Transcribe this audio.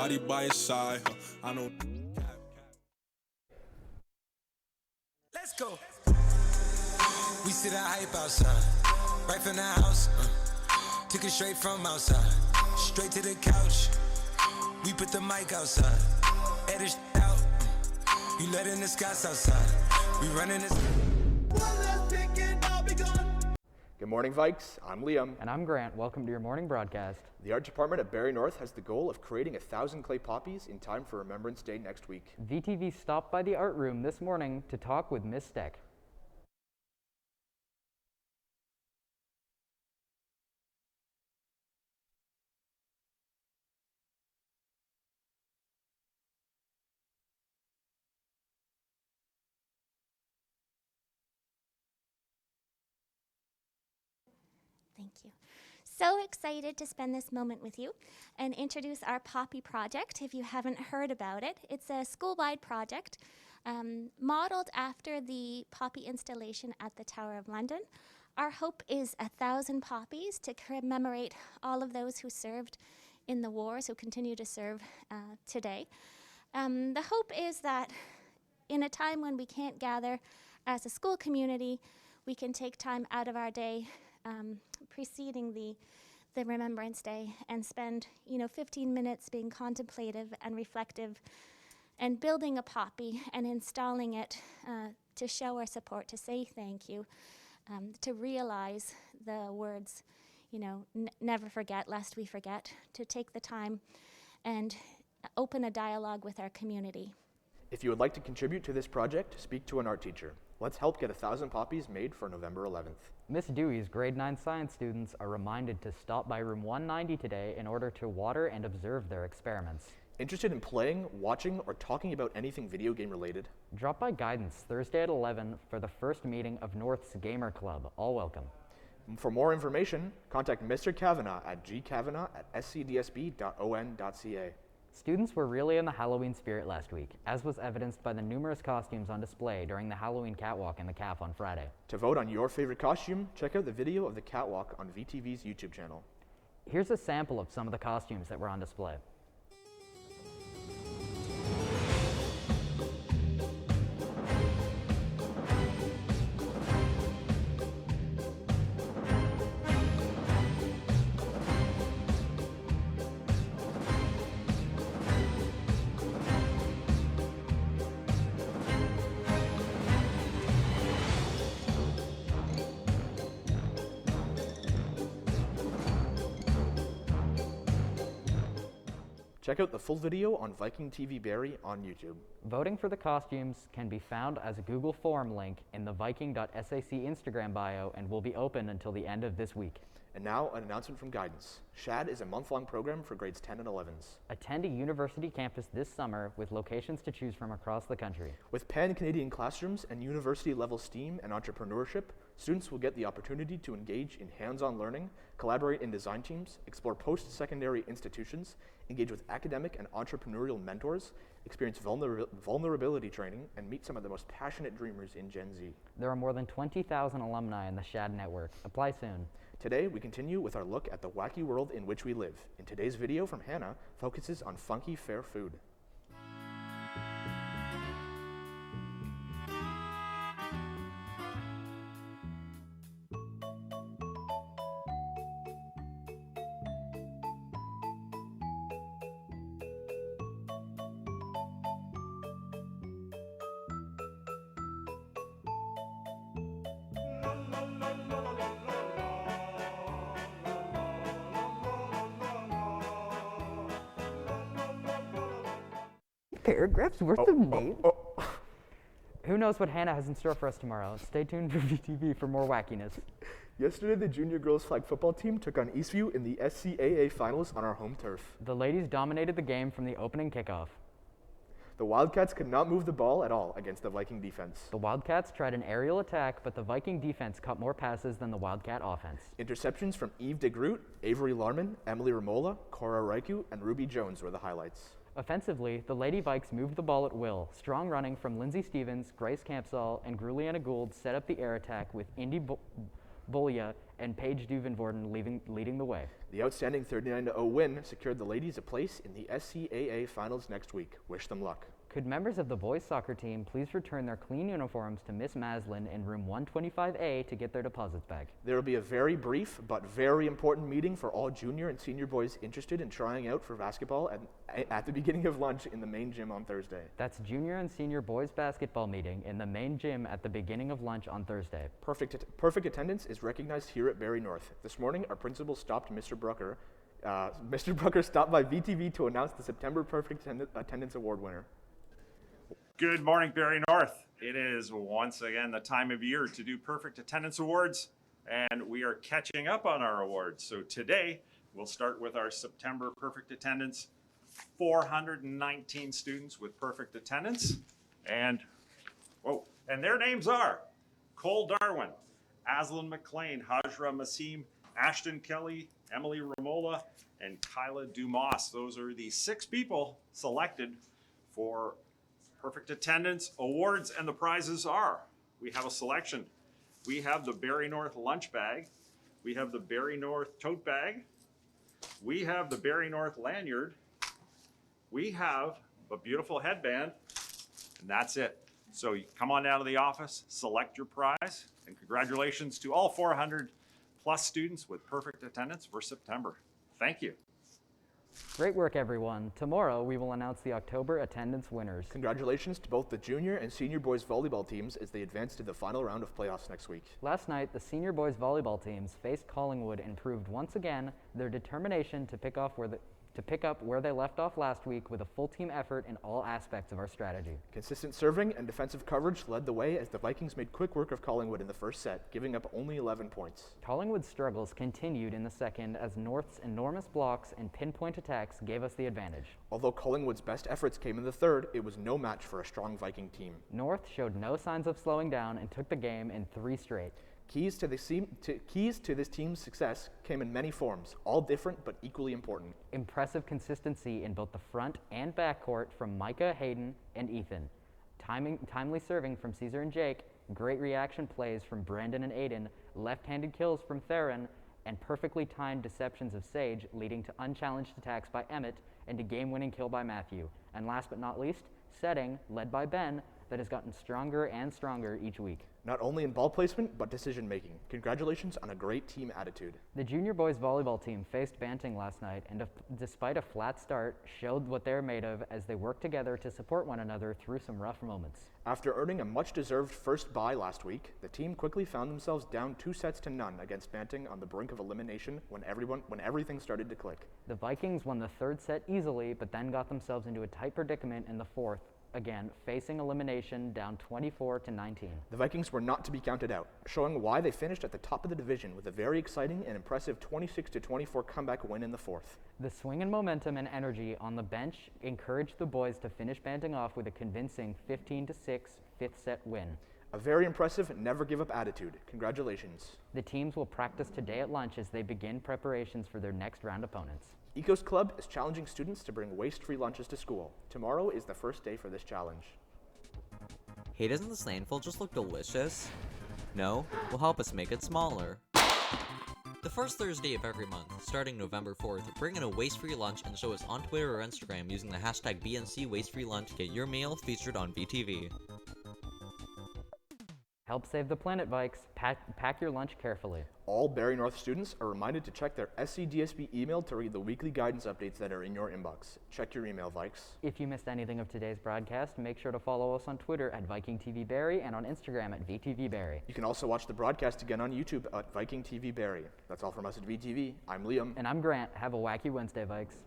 nobody by his side. I know. Let's go. We see the hype outside, right from the house. Took it straight from outside, straight to the couch. We put the mic outside, edit out. You letting the scouts outside. We running this. Good morning, Vikes. I'm Liam. And I'm Grant. Welcome to your morning broadcast. The art department at Barrie North has the goal of creating 1,000 clay poppies in time for Remembrance Day next week. VTV stopped by the art room this morning to talk with Miss Steck. Thank you. So excited to spend this moment with you and introduce our Poppy project. If you haven't heard about it, it's a school-wide project modeled after the Poppy installation at the Tower of London. Our hope is 1,000 poppies to commemorate all of those who served in the wars, who continue to serve today. The hope is that in a time when we can't gather as a school community, we can take time out of our day preceding the Remembrance Day and spend 15 minutes being contemplative and reflective and building a poppy and installing it to show our support, to say thank you, to realize the words, never forget lest we forget, to take the time and open a dialogue with our community. If you would like to contribute to this project, speak to an art teacher. Let's help get 1,000 poppies made for November 11th. Miss Dewey's grade 9 science students are reminded to stop by room 190 today in order to water and observe their experiments. Interested in playing, watching, or talking about anything video game related? Drop by Guidance Thursday at 11 for the first meeting of North's Gamer Club. All welcome. For more information, contact Mr. Kavanagh at gkavanagh@scdsb.on.ca. Students were really in the Halloween spirit last week, as was evidenced by the numerous costumes on display during the Halloween catwalk in the CAF on Friday. To vote on your favorite costume, check out the video of the catwalk on VTV's YouTube channel. Here's a sample of some of the costumes that were on display. Check out the full video on Viking TV Barrie on YouTube. Voting for the costumes can be found as a Google form link in the viking.sac Instagram bio and will be open until the end of this week. And now, an announcement from Guidance. SHAD is a month-long program for grades 10 and 11s. Attend a university campus this summer with locations to choose from across the country. With pan-Canadian classrooms and university-level STEAM and entrepreneurship, students will get the opportunity to engage in hands-on learning, collaborate in design teams, explore post-secondary institutions, engage with academic and entrepreneurial mentors, experience vulnerability training, and meet some of the most passionate dreamers in Gen Z. There are more than 20,000 alumni in the SHAD network. Apply soon. Today, we continue with our look at the wacky world in which we live. In today's video from Hannah focuses on funky fair food. Paragraphs worth of names? Who knows what Hannah has in store for us tomorrow? Stay tuned for VTV for more wackiness. Yesterday, the junior girls flag football team took on Eastview in the SCAA finals on our home turf. The ladies dominated the game from the opening kickoff. The Wildcats could not move the ball at all against the Viking defense. The Wildcats tried an aerial attack, but the Viking defense caught more passes than the Wildcat offense. Interceptions from Eve DeGroot, Avery Larman, Emily Ramola, Cora Raiku, and Ruby Jones were the highlights. Offensively, the Lady Vikes moved the ball at will. Strong running from Lindsay Stevens, Grace Campsall, and Gruliana Gould set up the air attack with Indy Bolia and Paige Duvenvorden leading the way. The outstanding 39-0 win secured the ladies a place in the SCAA finals next week. Wish them luck. Could members of the boys soccer team please return their clean uniforms to Miss Maslin in room 125A to get their deposits back? There will be a very brief but very important meeting for all junior and senior boys interested in trying out for basketball at the beginning of lunch in the main gym on Thursday. That's junior and senior boys basketball meeting in the main gym at the beginning of lunch on Thursday. Perfect attendance is recognized here at Barrie North. This morning, our principal stopped Mr. Brucker. Mr. Brucker stopped by VTV to announce the September Perfect Attendance Award winner. Good morning, Barrie North. It is once again the time of year to do Perfect Attendance Awards, and we are catching up on our awards. So today, we'll start with our September Perfect Attendance. 419 students with perfect attendance, and their names are Cole Darwin, Aslan McLean, Hajra Masim, Ashton Kelly, Emily Ramola, and Kyla Dumas. Those are the 6 people selected for Perfect Attendance Awards, and the prizes are, we have a selection. We have the Barrie North lunch bag. We have the Barrie North tote bag. We have the Barrie North lanyard. We have a beautiful headband, and that's it. So you come on down to the office, select your prize, and congratulations to all 400 plus students with perfect attendance for September. Thank you. Great work, everyone. Tomorrow, we will announce the October attendance winners. Congratulations to both the junior and senior boys volleyball teams as they advance to the final round of playoffs next week. Last night, the senior boys volleyball teams faced Collingwood and proved once again their determination to pick up where they left off last week with a full team effort in all aspects of our strategy. Consistent serving and defensive coverage led the way as the Vikings made quick work of Collingwood in the first set, giving up only 11 points. Collingwood's struggles continued in the second as North's enormous blocks and pinpoint attacks gave us the advantage. Although Collingwood's best efforts came in the third, it was no match for a strong Viking team. North showed no signs of slowing down and took the game in 3 straight. Keys to this team's success came in many forms, all different but equally important. Impressive consistency in both the front and back court from Micah, Hayden, and Ethan. Timely serving from Caesar and Jake, great reaction plays from Brandon and Aiden, left-handed kills from Theron, and perfectly timed deceptions of Sage leading to unchallenged attacks by Emmett and a game-winning kill by Matthew. And last but not least, setting, led by Ben, that has gotten stronger and stronger each week. Not only in ball placement, but decision-making. Congratulations on a great team attitude. The junior boys volleyball team faced Banting last night and despite a flat start, showed what they're made of as they work together to support one another through some rough moments. After earning a much-deserved first bye last week, the team quickly found themselves down 2-0 against Banting on the brink of elimination when everything started to click. The Vikings won the third set easily, but then got themselves into a tight predicament in the fourth, again facing elimination down 24-19. The Vikings were not to be counted out, showing why they finished at the top of the division with a very exciting and impressive 26-24 comeback win in the fourth. The swing in momentum and energy on the bench encouraged the boys to finish Banting off with a convincing 15-6 fifth set win. A very impressive never give up attitude. Congratulations. The teams will practice today at lunch as they begin preparations for their next round opponents. Ecos Club is challenging students to bring waste-free lunches to school. Tomorrow is the first day for this challenge. Hey, doesn't this landfill just look delicious? No? Well, help us make it smaller. The first Thursday of every month, starting November 4th, bring in a waste-free lunch and show us on Twitter or Instagram using the hashtag BNC Waste-Free Lunch to get your meal featured on VTV. Help save the planet, Vikes. Pack your lunch carefully. All Barrie North students are reminded to check their SCDSB email to read the weekly guidance updates that are in your inbox. Check your email, Vikes. If you missed anything of today's broadcast, make sure to follow us on Twitter at Viking TV Barrie and on Instagram at VTV Barrie. You can also watch the broadcast again on YouTube at Viking TV Barrie. That's all from us at VTV. I'm Liam. And I'm Grant. Have a wacky Wednesday, Vikes.